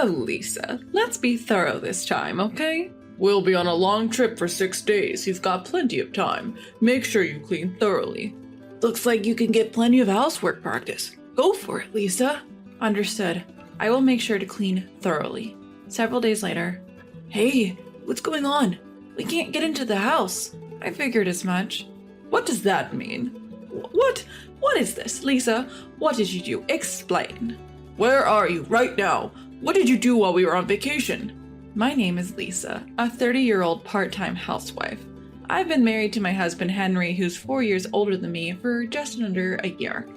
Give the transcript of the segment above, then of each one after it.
Oh, Lisa, let's be thorough this time, okay? We'll be on a long trip for 6 days. You've got plenty of time. Make sure you clean thoroughly. Looks like you can get plenty of housework practice. Go for it, Lisa. Understood. I will make sure to clean thoroughly. Several days later. Hey, what's going on? We can't get into the house. I figured as much. What does that mean? What is this, Lisa? What did you do? Explain. Where are you right now? What did you do while we were on vacation? My name is Lisa, a 30-year-old part-time housewife. I've been married to my husband Henry, who's 4 years older than me, for just under a year.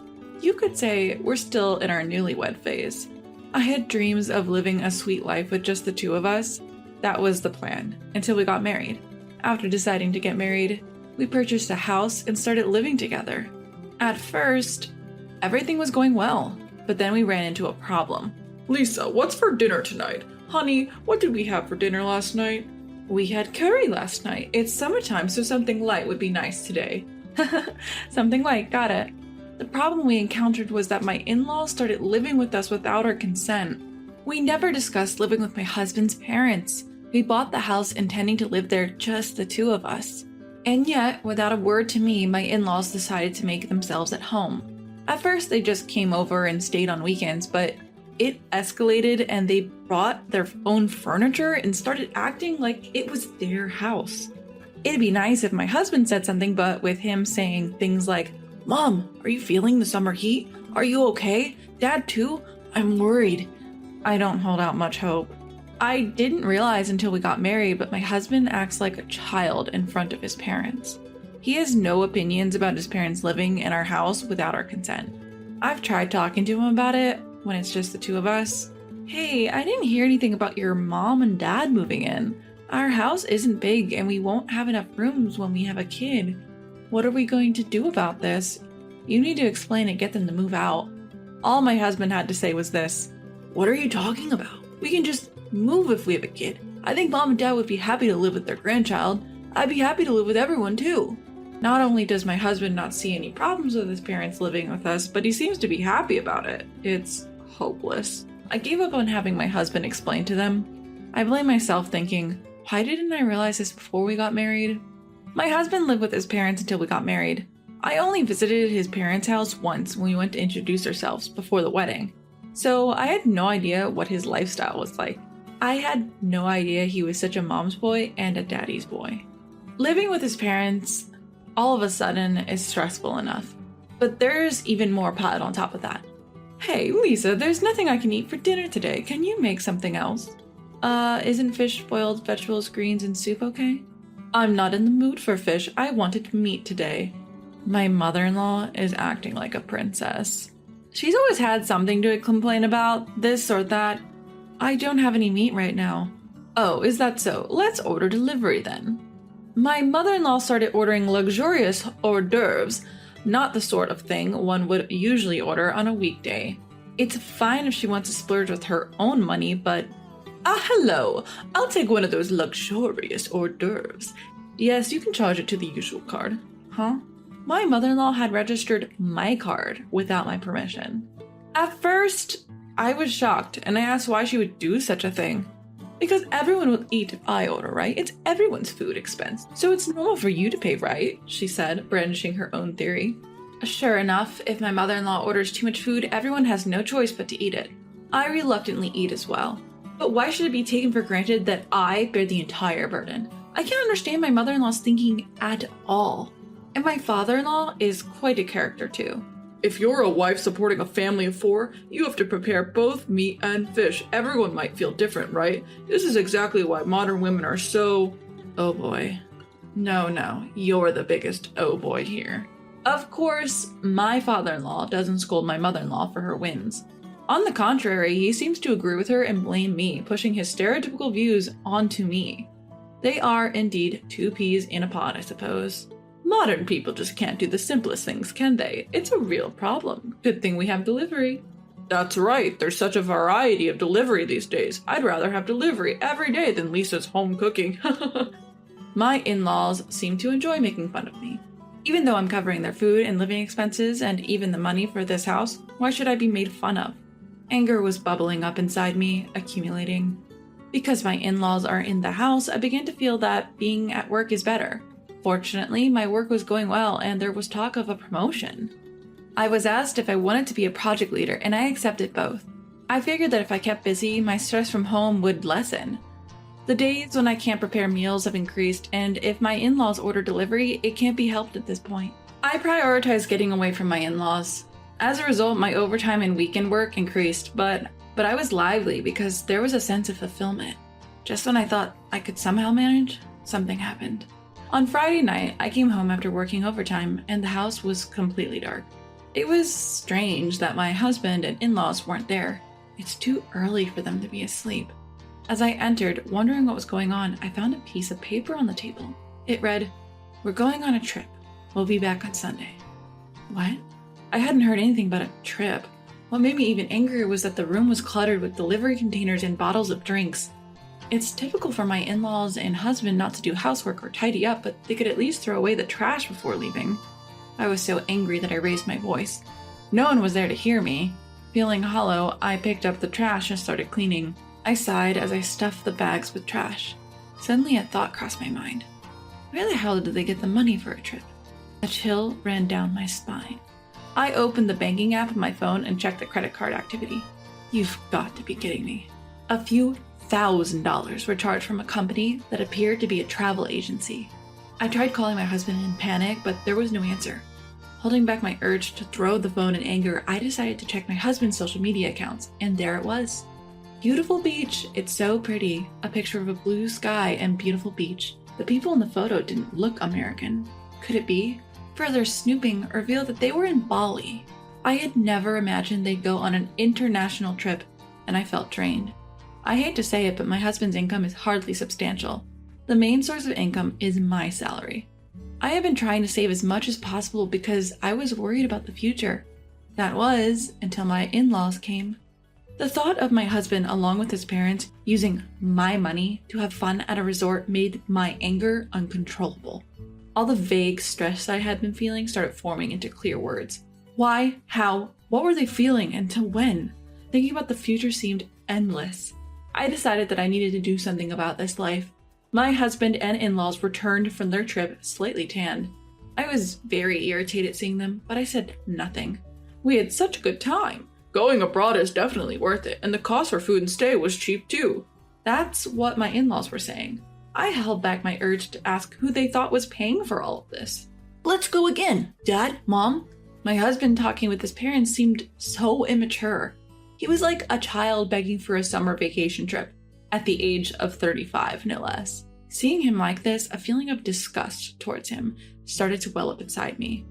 You could say we're still in our newlywed phase. I had dreams of living a sweet life with just the two of us. That was the plan, until we got married. After deciding to get married, we purchased a house and started living together. At first, everything was going well, but then we ran into a problem. Lisa, what's for dinner tonight? Honey, what did we have for dinner last night? We had curry last night. It's summertime, so something light would be nice today. Something light, got it. The problem we encountered was that my in-laws started living with us without our consent. We never discussed living with my husband's parents. We bought the house intending to live there, just the two of us. And yet, without a word to me, my in-laws decided to make themselves at home. At first, they just came over and stayed on weekends, but it escalated and they brought their own furniture and started acting like it was their house. It'd be nice if my husband said something, but with him saying things like, Mom, are you feeling the summer heat? Are you okay? Dad too? I'm worried. I don't hold out much hope. I didn't realize until we got married, but my husband acts like a child in front of his parents. He has no opinions about his parents living in our house without our consent. I've tried talking to him about it when it's just the two of us. Hey, I didn't hear anything about your mom and dad moving in. Our house isn't big and we won't have enough rooms when we have a kid. What are we going to do about this? You need to explain and get them to move out. All my husband had to say was this. What are you talking about? We can just move if we have a kid. I think mom and dad would be happy to live with their grandchild. I'd be happy to live with everyone too. Not only does my husband not see any problems with his parents living with us, but he seems to be happy about it. It's hopeless. I gave up on having my husband explain to them. I blame myself thinking, why didn't I realize this before we got married? My husband lived with his parents until we got married. I only visited his parents' house once when we went to introduce ourselves before the wedding. So I had no idea what his lifestyle was like. I had no idea he was such a mom's boy and a daddy's boy. Living with his parents, all of a sudden, is stressful enough. But there's even more piled on top of that. Hey, Lisa, there's nothing I can eat for dinner today. Can you make something else? Isn't fish, boiled vegetables, greens, and soup okay? I'm not in the mood for fish. I wanted meat today. My mother-in-law is acting like a princess. She's always had something to complain about, this or that. I don't have any meat right now. Oh, is that so? Let's order delivery then. My mother-in-law started ordering luxurious hors d'oeuvres, not the sort of thing one would usually order on a weekday. It's fine if she wants to splurge with her own money, but... hello! I'll take one of those luxurious hors d'oeuvres. Yes, you can charge it to the usual card. Huh? My mother-in-law had registered my card without my permission. At first, I was shocked, and I asked why she would do such a thing. Because everyone will eat if I order, right? It's everyone's food expense, so it's normal for you to pay, right? She said, brandishing her own theory. Sure enough, if my mother-in-law orders too much food, everyone has no choice but to eat it. I reluctantly eat as well. But why should it be taken for granted that I bear the entire burden? I can't understand my mother-in-law's thinking at all. And my father-in-law is quite a character too. If you're a wife supporting a family of 4, you have to prepare both meat and fish. Everyone might feel different, right? This is exactly why modern women are so... Oh boy. No, you're the biggest oh boy here. Of course, my father-in-law doesn't scold my mother-in-law for her wins. On the contrary, he seems to agree with her and blame me, pushing his stereotypical views onto me. They are indeed 2 peas in a pod, I suppose. Modern people just can't do the simplest things, can they? It's a real problem. Good thing we have delivery. That's right, there's such a variety of delivery these days. I'd rather have delivery every day than Lisa's home cooking. My in-laws seem to enjoy making fun of me. Even though I'm covering their food and living expenses and even the money for this house, why should I be made fun of? Anger was bubbling up inside me, accumulating. Because my in-laws are in the house, I began to feel that being at work is better. Fortunately, my work was going well and there was talk of a promotion. I was asked if I wanted to be a project leader and I accepted both. I figured that if I kept busy, my stress from home would lessen. The days when I can't prepare meals have increased, and if my in-laws order delivery, it can't be helped at this point. I prioritized getting away from my in-laws. As a result, my overtime and weekend work increased, but I was lively because there was a sense of fulfillment. Just when I thought I could somehow manage, something happened. On Friday night, I came home after working overtime, and the house was completely dark. It was strange that my husband and in-laws weren't there. It's too early for them to be asleep. As I entered, wondering what was going on, I found a piece of paper on the table. It read, "We're going on a trip. We'll be back on Sunday." What? I hadn't heard anything about a trip. What made me even angrier was that the room was cluttered with delivery containers and bottles of drinks. It's typical for my in-laws and husband not to do housework or tidy up, but they could at least throw away the trash before leaving. I was so angry that I raised my voice. No one was there to hear me. Feeling hollow, I picked up the trash and started cleaning. I sighed as I stuffed the bags with trash. Suddenly a thought crossed my mind. Where the hell did they get the money for a trip? A chill ran down my spine. I opened the banking app on my phone and checked the credit card activity. You've got to be kidding me. A few $1,000s were charged from a company that appeared to be a travel agency. I tried calling my husband in panic, but there was no answer. Holding back my urge to throw the phone in anger, I decided to check my husband's social media accounts, and there it was. Beautiful beach, it's so pretty. A picture of a blue sky and beautiful beach. The people in the photo didn't look American. Could it be? Further snooping revealed that they were in Bali. I had never imagined they'd go on an international trip, and I felt drained. I hate to say it, but my husband's income is hardly substantial. The main source of income is my salary. I have been trying to save as much as possible because I was worried about the future. That was until my in-laws came. The thought of my husband, along with his parents, using my money to have fun at a resort made my anger uncontrollable. All the vague stress I had been feeling started forming into clear words. Why? How? What were they feeling? Until when? Thinking about the future seemed endless. I decided that I needed to do something about this life. My husband and in-laws returned from their trip slightly tanned. I was very irritated seeing them, but I said nothing. We had such a good time. Going abroad is definitely worth it, and the cost for food and stay was cheap too. That's what my in-laws were saying. I held back my urge to ask who they thought was paying for all of this. Let's go again, Dad, Mom. My husband talking with his parents seemed so immature. He was like a child begging for a summer vacation trip, at the age of 35, no less. Seeing him like this, a feeling of disgust towards him started to well up inside me.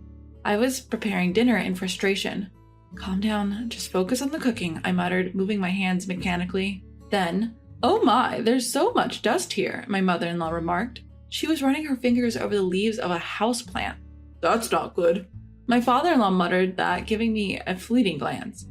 I was preparing dinner in frustration. Calm down, just focus on the cooking, I muttered, moving my hands mechanically. Then, oh my, there's so much dust here, my mother-in-law remarked. She was running her fingers over the leaves of a houseplant. That's not good. My father-in-law muttered that, giving me a fleeting glance.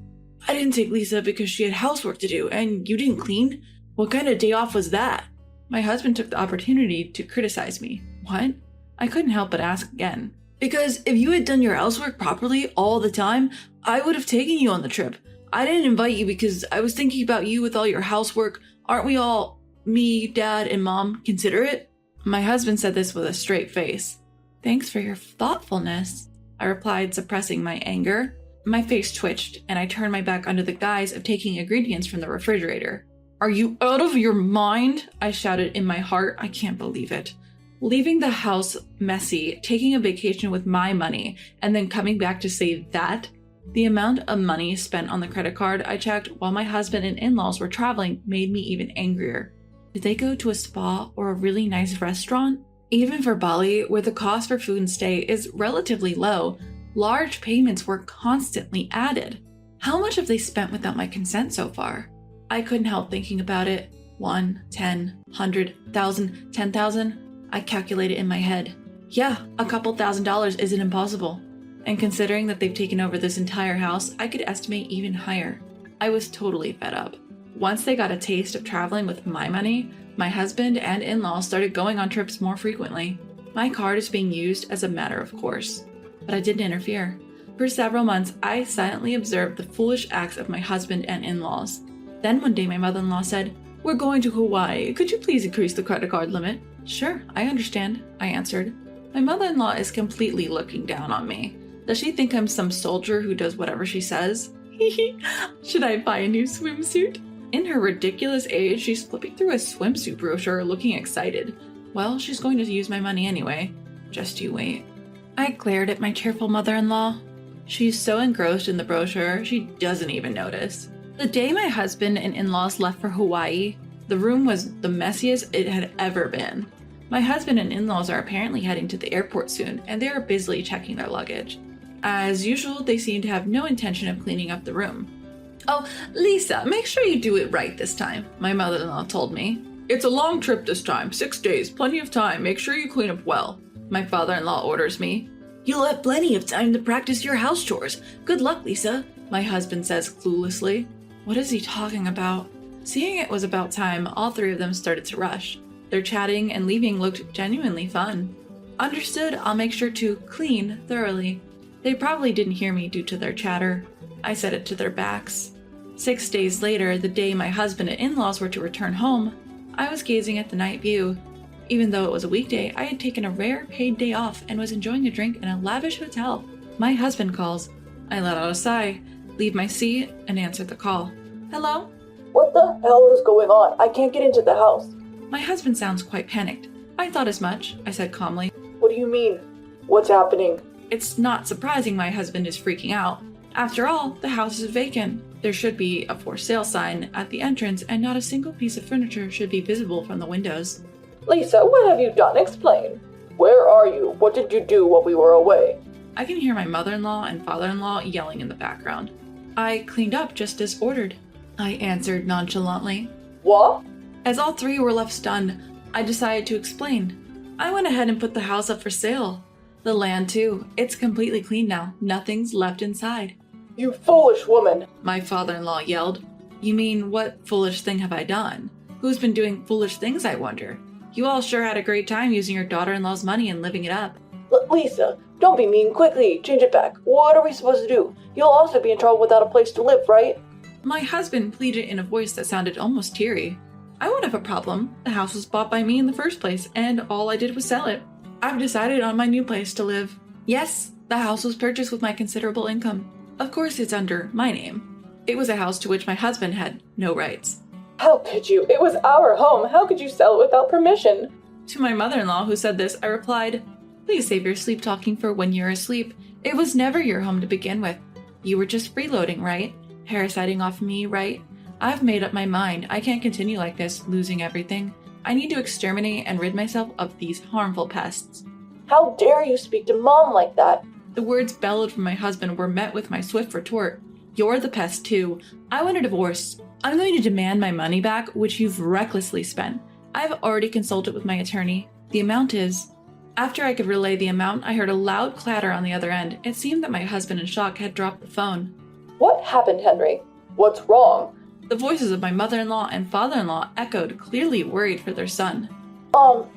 I didn't take Lisa because she had housework to do, and you didn't clean? What kind of day off was that? My husband took the opportunity to criticize me. What? I couldn't help but ask again. Because if you had done your housework properly all the time, I would have taken you on the trip. I didn't invite you because I was thinking about you with all your housework. Aren't we all, me, Dad, and Mom, considerate? My husband said this with a straight face. Thanks for your thoughtfulness, I replied, suppressing my anger. My face twitched, and I turned my back under the guise of taking ingredients from the refrigerator. Are you out of your mind? I shouted in my heart. I can't believe it. Leaving the house messy, taking a vacation with my money, and then coming back to say that? The amount of money spent on the credit card I checked while my husband and in-laws were traveling made me even angrier. Did they go to a spa or a really nice restaurant? Even for Bali, where the cost for food and stay is relatively low, large payments were constantly added. How much have they spent without my consent so far? I couldn't help thinking about it. 1, 10, 100, 1,000, 10,000. I calculated in my head. Yeah, a couple $1,000s isn't impossible. And considering that they've taken over this entire house, I could estimate even higher. I was totally fed up. Once they got a taste of traveling with my money, my husband and in-laws started going on trips more frequently. My card is being used as a matter of course. But I didn't interfere. For several months, I silently observed the foolish acts of my husband and in-laws. Then one day my mother-in-law said, "We're going to Hawaii. Could you please increase the credit card limit?" "Sure, I understand," I answered. My mother-in-law is completely looking down on me. Does she think I'm some soldier who does whatever she says? Should I buy a new swimsuit? In her ridiculous age, she's flipping through a swimsuit brochure looking excited. Well, she's going to use my money anyway. Just you wait. I glared at my cheerful mother-in-law. She's so engrossed in the brochure, she doesn't even notice. The day my husband and in-laws left for Hawaii, the room was the messiest it had ever been. My husband and in-laws are apparently heading to the airport soon, and they are busily checking their luggage. As usual, they seem to have no intention of cleaning up the room. "Oh, Lisa, make sure you do it right this time," my mother-in-law told me. "It's a long trip this time, 6 days, plenty of time. Make sure you clean up well," my father-in-law orders me. "You'll have plenty of time to practice your house chores. Good luck, Lisa," my husband says cluelessly. What is he talking about? Seeing it was about time, all three of them started to rush. Their chatting and leaving looked genuinely fun. Understood, I'll make sure to clean thoroughly. They probably didn't hear me due to their chatter. I said it to their backs. 6 days later, the day my husband and in-laws were to return home, I was gazing at the night view. Even though it was a weekday, I had taken a rare paid day off and was enjoying a drink in a lavish hotel. My husband calls. I let out a sigh, leave my seat, and answered the call. "Hello?" "What the hell is going on? I can't get into the house." My husband sounds quite panicked. "I thought as much," I said calmly. "What do you mean? What's happening?" It's not surprising my husband is freaking out. After all, the house is vacant. There should be a for sale sign at the entrance, and not a single piece of furniture should be visible from the windows. "Lisa, what have you done? Explain. Where are you? What did you do while we were away?" I can hear my mother-in-law and father-in-law yelling in the background. "I cleaned up just as ordered," I answered nonchalantly. "What?" As all three were left stunned, I decided to explain. I went ahead and put the house up for sale. The land too. It's completely clean now. Nothing's left inside. "You foolish woman!" my father-in-law yelled. "You mean, what foolish thing have I done? Who's been doing foolish things, I wonder? You all sure had a great time using your daughter-in-law's money and living it up." Lisa, don't be mean. Quickly, change it back. What are we supposed to do? You'll also be in trouble without a place to live, right? My husband pleaded in a voice that sounded almost teary. "I won't have a problem. The house was bought by me in the first place, and all I did was sell it. I've decided on my new place to live. Yes, the house was purchased with my considerable income. Of course it's under my name. It was a house to which my husband had no rights." "How could you? It was our home. How could you sell it without permission?" To my mother-in-law who said this, I replied, "Please save your sleep talking for when you're asleep. It was never your home to begin with. You were just freeloading, right? Parasiting off me, right? I've made up my mind. I can't continue like this, losing everything. I need to exterminate and rid myself of these harmful pests." "How dare you speak to Mom like that?" The words bellowed from my husband were met with my swift retort. "You're the pest too. I want a divorce. I'm going to demand my money back, which you've recklessly spent. I've already consulted with my attorney. The amount is..." After I could relay the amount, I heard a loud clatter on the other end. It seemed that my husband in shock had dropped the phone. "What happened, Henry? What's wrong?" The voices of my mother-in-law and father-in-law echoed, clearly worried for their son.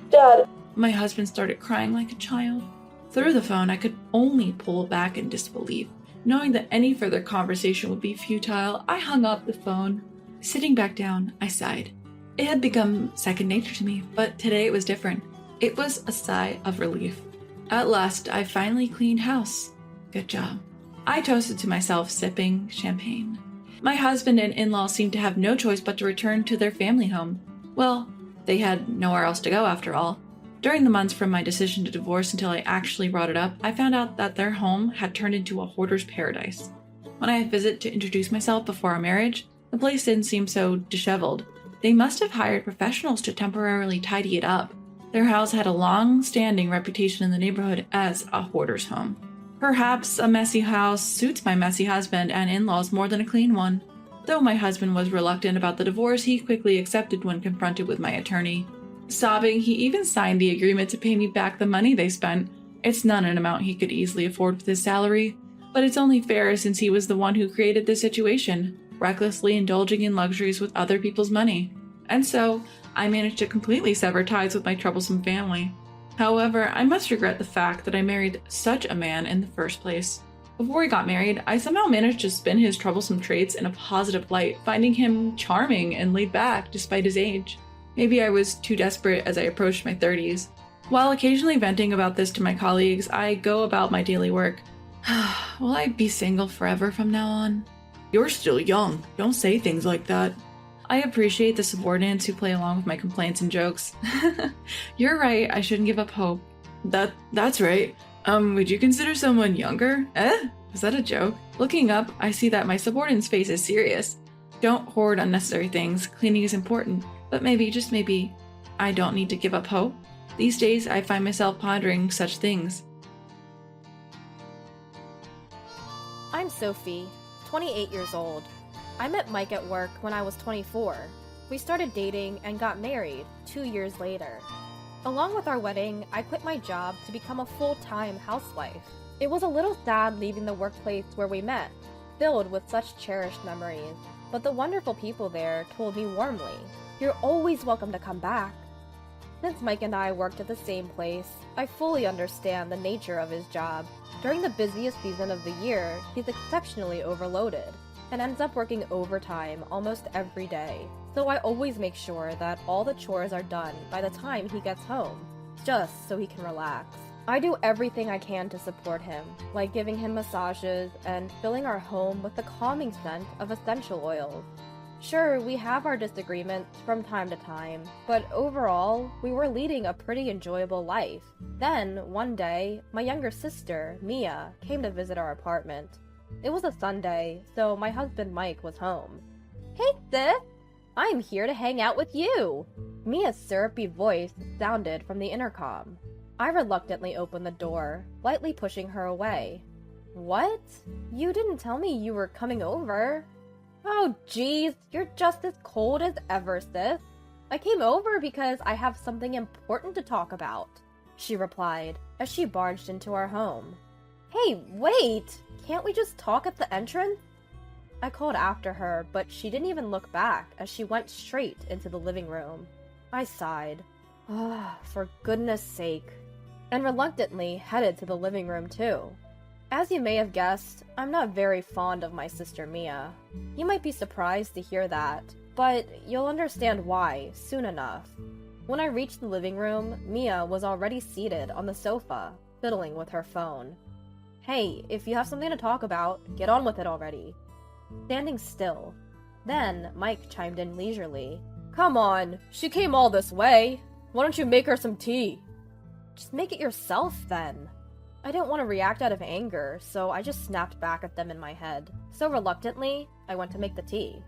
Dad..." My husband started crying like a child. Through the phone, I could only pull back in disbelief. Knowing that any further conversation would be futile, I hung up the phone. Sitting back down, I sighed. It had become second nature to me, but today it was different. It was a sigh of relief. At last, I finally cleaned house. Good job. I toasted to myself, sipping champagne. My husband and in-laws seemed to have no choice but to return to their family home. Well, they had nowhere else to go after all. During the months from my decision to divorce until I actually brought it up, I found out that their home had turned into a hoarder's paradise. When I visited to introduce myself before our marriage, the place didn't seem so disheveled. They must have hired professionals to temporarily tidy it up. Their house had a long-standing reputation in the neighborhood as a hoarder's home. Perhaps a messy house suits my messy husband and in-laws more than a clean one. Though my husband was reluctant about the divorce, he quickly accepted when confronted with my attorney. Sobbing, he even signed the agreement to pay me back the money they spent. It's not an amount he could easily afford with his salary, but it's only fair since he was the one who created this situation, recklessly indulging in luxuries with other people's money. And so, I managed to completely sever ties with my troublesome family. However, I must regret the fact that I married such a man in the first place. Before we got married, I somehow managed to spin his troublesome traits in a positive light, finding him charming and laid back despite his age. Maybe I was too desperate as I approached my 30s. While occasionally venting about this to my colleagues, I go about my daily work. Will I be single forever from now on? You're still young. Don't say things like that. I appreciate the subordinates who play along with my complaints and jokes. You're right, I shouldn't give up hope. That's right. Would you consider someone younger? Is that a joke? Looking up, I see that my subordinate's face is serious. Don't hoard unnecessary things. Cleaning is important. But maybe, just maybe, I don't need to give up hope. These days, I find myself pondering such things. I'm Sophie, 28 years old. I met Mike at work when I was 24. We started dating and got married 2 years later. Along with our wedding, I quit my job to become a full-time housewife. It was a little sad leaving the workplace where we met, filled with such cherished memories, but the wonderful people there told me warmly, "You're always welcome to come back." Since Mike and I worked at the same place, I fully understand the nature of his job. During the busiest season of the year, he's exceptionally overloaded and ends up working overtime almost every day. So I always make sure that all the chores are done by the time he gets home, just so he can relax. I do everything I can to support him, like giving him massages and filling our home with the calming scent of essential oils. Sure, we have our disagreements from time to time, but overall, we were leading a pretty enjoyable life. Then, one day, my younger sister, Mia, came to visit our apartment. It was a Sunday, so my husband Mike was home. "Hey sis, I'm here to hang out with you!" Mia's syrupy voice sounded from the intercom. I reluctantly opened the door, lightly pushing her away. "What? You didn't tell me you were coming over." "Oh geez, you're just as cold as ever, sis. I came over because I have something important to talk about," she replied as she barged into our home. "Hey, wait! Can't we just talk at the entrance?" I called after her, but she didn't even look back as she went straight into the living room. I sighed. For goodness sake. And reluctantly headed to the living room too. As you may have guessed, I'm not very fond of my sister Mia. You might be surprised to hear that, but you'll understand why soon enough. When I reached the living room, Mia was already seated on the sofa, fiddling with her phone. "Hey, if you have something to talk about, get on with it already." Standing still. Then Mike chimed in leisurely. "Come on, she came all this way. Why don't you make her some tea?" "Just make it yourself, then." I didn't want to react out of anger, so I just snapped back at them in my head. So reluctantly, I went to make the tea.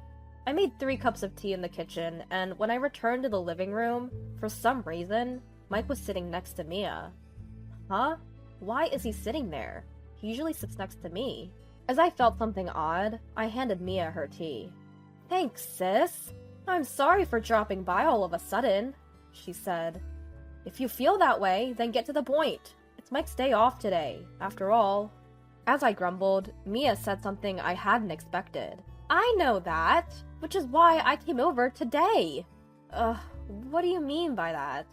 I made 3 cups of tea in the kitchen, and when I returned to the living room, for some reason, Mike was sitting next to Mia. Huh? Why is he sitting there? He usually sits next to me. As I felt something odd, I handed Mia her tea. "Thanks, sis. I'm sorry for dropping by all of a sudden," she said. "If you feel that way, then get to the point. It's Mike's day off today, after all." As I grumbled, Mia said something I hadn't expected. "I know that, which is why I came over today." What do you mean by that?"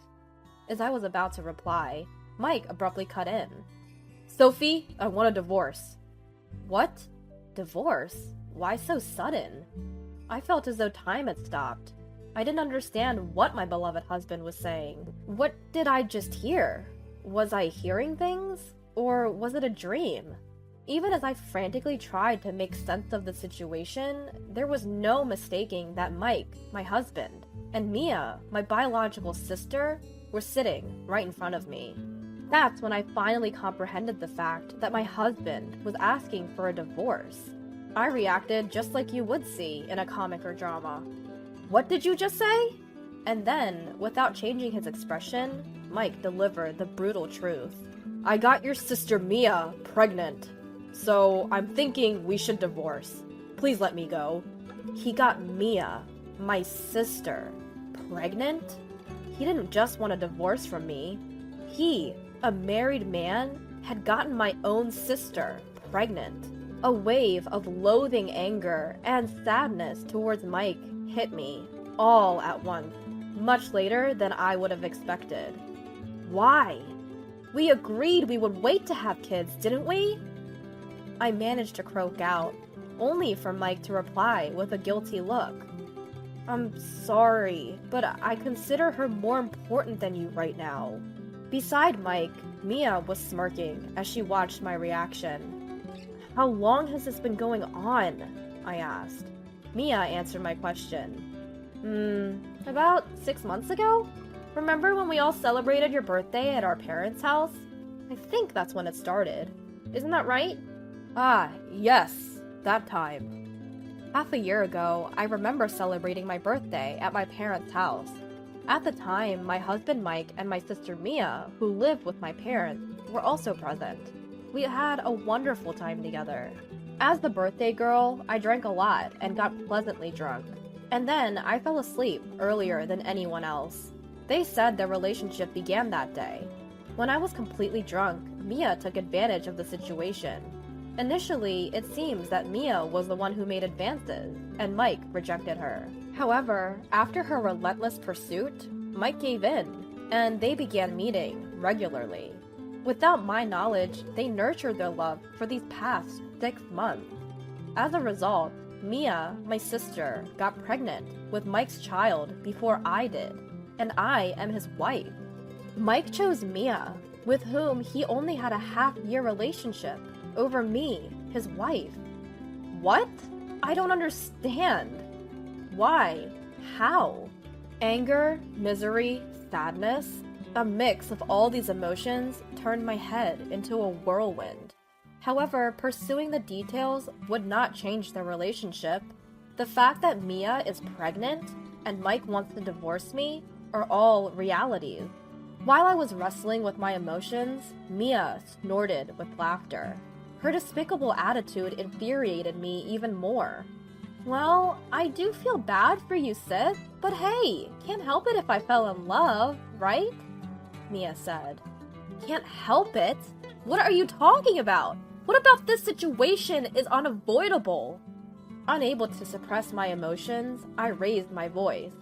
As I was about to reply, Mike abruptly cut in. "Sophie, I want a divorce." "What? Divorce? Why so sudden?" I felt as though time had stopped. I didn't understand what my beloved husband was saying. What did I just hear? Was I hearing things? Or was it a dream? Even as I frantically tried to make sense of the situation, there was no mistaking that Mike, my husband, and Mia, my biological sister, were sitting right in front of me. That's when I finally comprehended the fact that my husband was asking for a divorce. I reacted just like you would see in a comic or drama. "What did you just say?" And then, without changing his expression, Mike delivered the brutal truth. "I got your sister Mia pregnant, so I'm thinking we should divorce. Please let me go." He got Mia, my sister, pregnant? He didn't just want a divorce from me. He, a married man, had gotten my own sister pregnant. A wave of loathing anger and sadness towards Mike hit me, all at once, much later than I would have expected. Why? We agreed we would wait to have kids, didn't we? I managed to croak out, only for Mike to reply with a guilty look. I'm sorry, but I consider her more important than you right now. Beside Mike, Mia was smirking as she watched my reaction. How long has this been going on? I asked. Mia answered my question. About 6 months ago? Remember when we all celebrated your birthday at our parents' house? I think that's when it started. Isn't that right? Ah, yes, that time. Half a year ago, I remember celebrating my birthday at my parents' house. At the time, my husband Mike and my sister Mia, who lived with my parents, were also present. We had a wonderful time together. As the birthday girl, I drank a lot and got pleasantly drunk. And then I fell asleep earlier than anyone else. They said their relationship began that day. When I was completely drunk, Mia took advantage of the situation. Initially, it seems that Mia was the one who made advances, and Mike rejected her. However, after her relentless pursuit, Mike gave in, and they began meeting regularly. Without my knowledge, they nurtured their love for these past 6 months. As a result, Mia, my sister, got pregnant with Mike's child before I did, and I am his wife. Mike chose Mia, with whom he only had a half-year relationship, over me, his wife. What? I don't understand. Why? How? Anger, misery, sadness, a mix of all these emotions turned my head into a whirlwind. However, pursuing the details would not change their relationship. The fact that Mia is pregnant and Mike wants to divorce me are all realities. While I was wrestling with my emotions, Mia snorted with laughter. Her despicable attitude infuriated me even more. Well, I do feel bad for you, sis, but hey, can't help it if I fell in love, right? Mia said. Can't help it? What are you talking about? What about this situation is unavoidable? Unable to suppress my emotions, I raised my voice.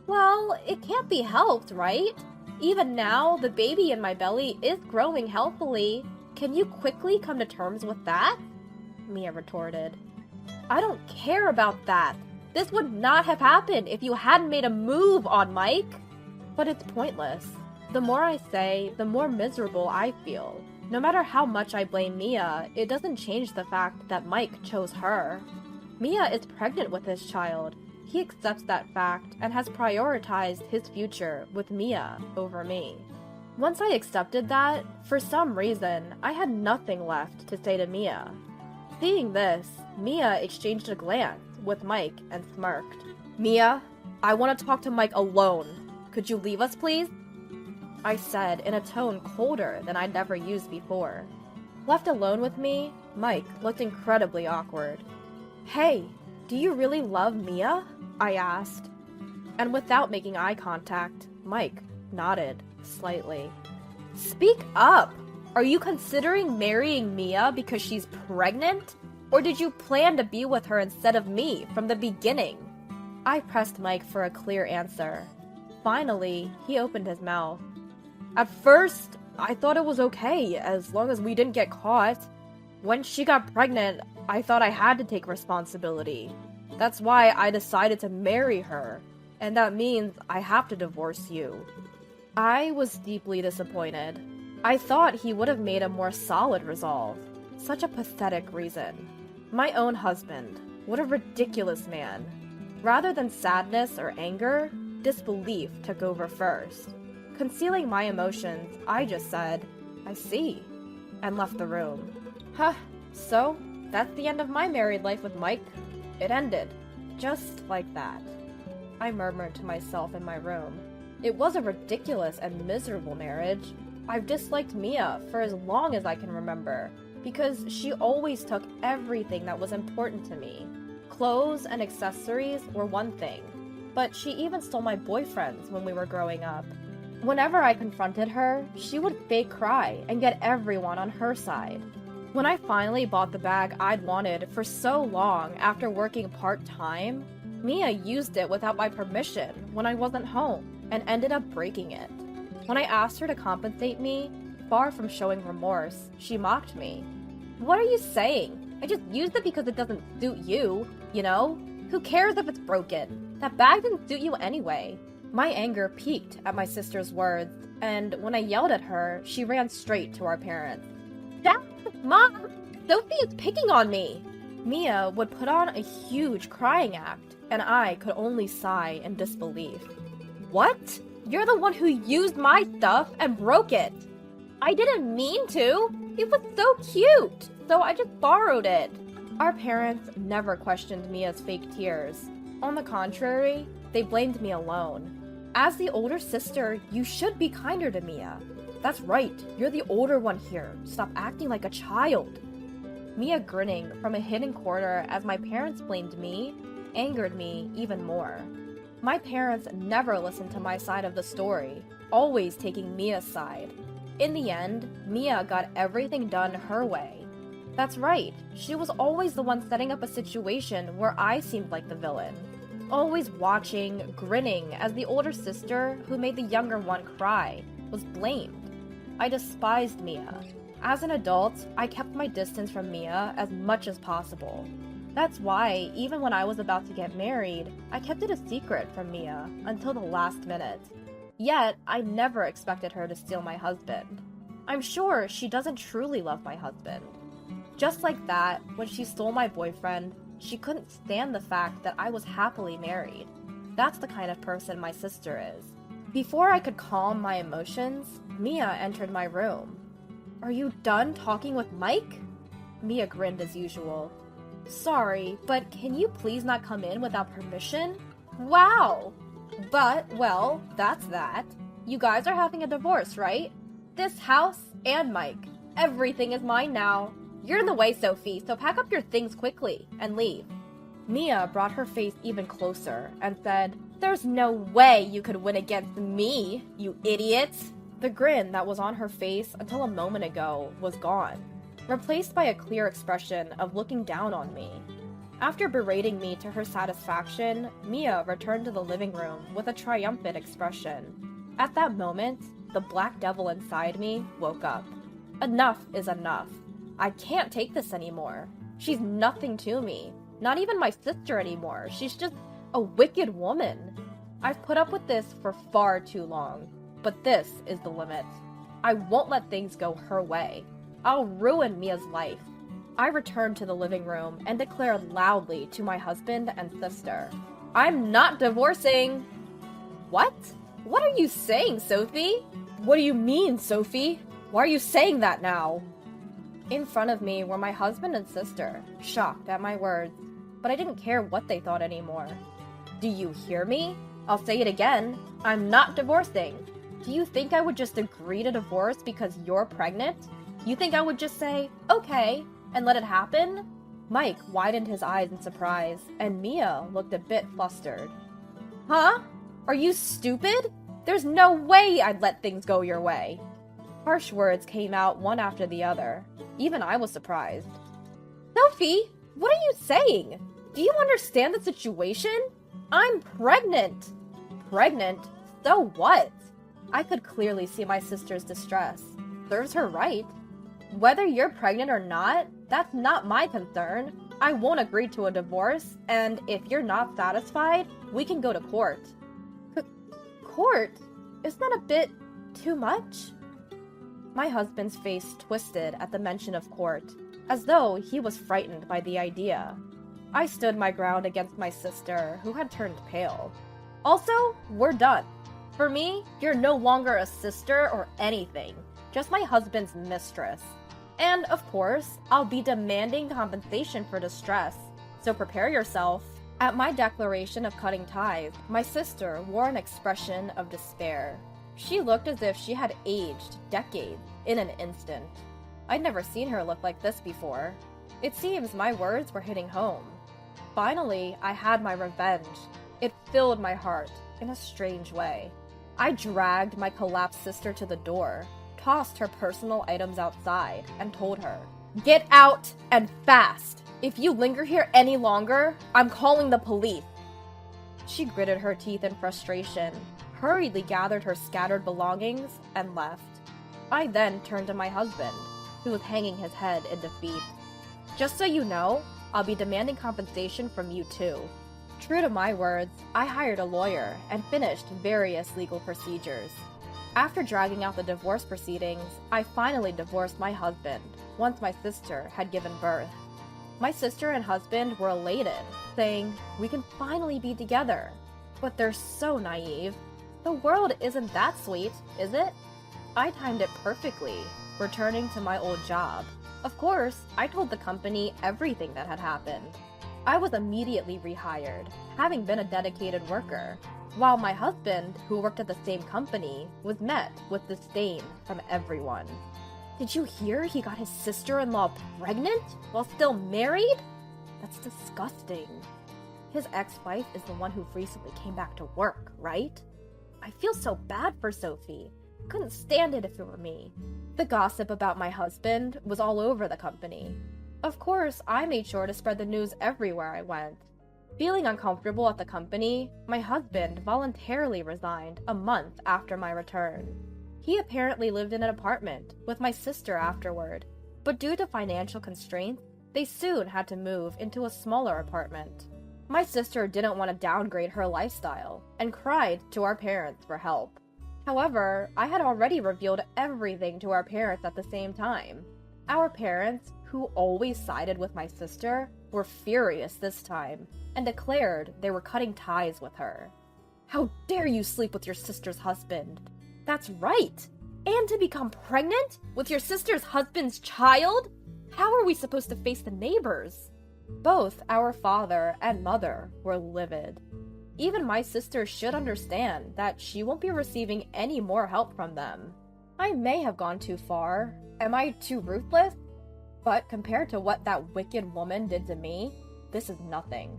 Well, it can't be helped, right? Even now, the baby in my belly is growing healthily. Can you quickly come to terms with that? Mia retorted. I don't care about that. This would not have happened if you hadn't made a move on Mike. But it's pointless. The more I say, the more miserable I feel. No matter how much I blame Mia, it doesn't change the fact that Mike chose her. Mia is pregnant with his child. He accepts that fact and has prioritized his future with Mia over me. Once I accepted that, for some reason, I had nothing left to say to Mia. Seeing this, Mia exchanged a glance with Mike and smirked. Mia, I want to talk to Mike alone. Could you leave us, please? I said in a tone colder than I'd ever used before. Left alone with me, Mike looked incredibly awkward. Hey, do you really love Mia? I asked. And without making eye contact, Mike nodded slightly. Speak up! Are you considering marrying Mia because she's pregnant? Or did you plan to be with her instead of me from the beginning? I pressed Mike for a clear answer. Finally, he opened his mouth. At first, I thought it was okay as long as we didn't get caught. When she got pregnant, I thought I had to take responsibility. That's why I decided to marry her, and that means I have to divorce you. I was deeply disappointed. I thought he would have made a more solid resolve. Such a pathetic reason. My own husband. What a ridiculous man. Rather than sadness or anger, disbelief took over first. Concealing my emotions, I just said, I see, and left the room. Huh, so that's the end of my married life with Mike. It ended, just like that. I murmured to myself in my room. It was a ridiculous and miserable marriage. I've disliked Mia for as long as I can remember, because she always took everything that was important to me. Clothes and accessories were one thing, but she even stole my boyfriends when we were growing up. Whenever I confronted her, she would fake cry and get everyone on her side. When I finally bought the bag I'd wanted for so long after working part-time, Mia used it without my permission when I wasn't home and ended up breaking it. When I asked her to compensate me, far from showing remorse, she mocked me. What are you saying? I just used it because it doesn't suit you, you know? Who cares if it's broken? That bag didn't suit you anyway. My anger peaked at my sister's words, and when I yelled at her, she ran straight to our parents. Dad! Mom! Sophie is picking on me! Mia would put on a huge crying act, and I could only sigh in disbelief. What? You're the one who used my stuff and broke it! I didn't mean to! It was so cute! So I just borrowed it! Our parents never questioned Mia's fake tears. On the contrary, they blamed me alone. As the older sister, you should be kinder to Mia. That's right, you're the older one here. Stop acting like a child. Mia grinning from a hidden corner as my parents blamed me angered me even more. My parents never listened to my side of the story, always taking Mia's side. In the end, Mia got everything done her way. That's right, she was always the one setting up a situation where I seemed like the villain. Always watching, grinning as the older sister, who made the younger one cry, was blamed. I despised Mia. As an adult, I kept my distance from Mia as much as possible. That's why, even when I was about to get married, I kept it a secret from Mia until the last minute. Yet, I never expected her to steal my husband. I'm sure she doesn't truly love my husband. Just like that, when she stole my boyfriend, she couldn't stand the fact that I was happily married. That's the kind of person my sister is. Before I could calm my emotions, Mia entered my room. Are you done talking with Mike? Mia grinned as usual. Sorry, but can you please not come in without permission? Wow! But, well, that's that. You guys are having a divorce, right? This house and Mike. Everything is mine now. You're in the way, Sophie, so pack up your things quickly and leave. Mia brought her face even closer and said, There's no way you could win against me, you idiot! The grin that was on her face until a moment ago was gone, replaced by a clear expression of looking down on me. After berating me to her satisfaction, Mia returned to the living room with a triumphant expression. At that moment, the black devil inside me woke up. Enough is enough. I can't take this anymore. She's nothing to me. Not even my sister anymore. She's just a wicked woman. I've put up with this for far too long. But this is the limit. I won't let things go her way. I'll ruin Mia's life. I returned to the living room and declared loudly to my husband and sister, I'm not divorcing! What? What are you saying, Sophie? What do you mean, Sophie? Why are you saying that now? In front of me were my husband and sister, shocked at my words, but I didn't care what they thought anymore. Do you hear me? I'll say it again. I'm not divorcing. Do you think I would just agree to divorce because you're pregnant? You think I would just say, okay, and let it happen? Mike widened his eyes in surprise, and Mia looked a bit flustered. Huh? Are you stupid? There's no way I'd let things go your way. Harsh words came out one after the other. Even I was surprised. Sophie, what are you saying? Do you understand the situation? I'm pregnant. Pregnant? So what? I could clearly see my sister's distress. Serves her right. Whether you're pregnant or not, that's not my concern. I won't agree to a divorce, and if you're not satisfied, we can go to court. Court? Isn't that a bit too much? My husband's face twisted at the mention of court, as though he was frightened by the idea. I stood my ground against my sister, who had turned pale. Also, we're done. For me, you're no longer a sister or anything, just my husband's mistress. And, of course, I'll be demanding compensation for distress, so prepare yourself. At my declaration of cutting ties, my sister wore an expression of despair. She looked as if she had aged decades in an instant. I'd never seen her look like this before. It seems my words were hitting home. Finally, I had my revenge. It filled my heart in a strange way. I dragged my collapsed sister to the door, tossed her personal items outside, and told her, Get out and fast! If you linger here any longer, I'm calling the police. She gritted her teeth in frustration, hurriedly gathered her scattered belongings, and left. I then turned to my husband. who was hanging his head in defeat. "Just so you know, I'll be demanding compensation from you too." True to my words, I hired a lawyer and finished various legal procedures. After dragging out the divorce proceedings, I finally divorced my husband once my sister had given birth. My sister and husband were elated, saying, "We can finally be together." But they're so naive. The world isn't that sweet, is it? I timed it perfectly, returning to my old job. Of course, I told the company everything that had happened. I was immediately rehired, having been a dedicated worker, while my husband, who worked at the same company, was met with disdain from everyone. "Did you hear he got his sister-in-law pregnant while still married? That's disgusting. His ex-wife is the one who recently came back to work, right? I feel so bad for Sophie. Couldn't stand it if it were me." The gossip about my husband was all over the company. Of course, I made sure to spread the news everywhere I went. Feeling uncomfortable at the company, my husband voluntarily resigned a month after my return. He apparently lived in an apartment with my sister afterward, but due to financial constraints, they soon had to move into a smaller apartment. My sister didn't want to downgrade her lifestyle and cried to our parents for help. However, I had already revealed everything to our parents at the same time. Our parents, who always sided with my sister, were furious this time and declared they were cutting ties with her. "How dare you sleep with your sister's husband? That's right! And to become pregnant with your sister's husband's child? How are we supposed to face the neighbors?" Both our father and mother were livid. Even my sister should understand that she won't be receiving any more help from them. I may have gone too far. Am I too ruthless? But compared to what that wicked woman did to me, this is nothing.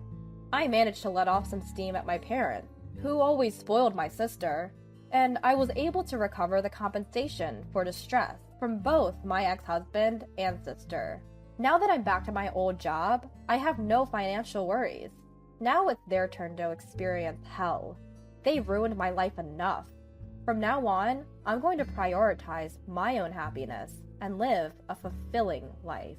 I managed to let off some steam at my parents, who always spoiled my sister, and I was able to recover the compensation for distress from both my ex-husband and sister. Now that I'm back to my old job, I have no financial worries. Now it's their turn to experience hell. They ruined my life enough. From now on, I'm going to prioritize my own happiness and live a fulfilling life.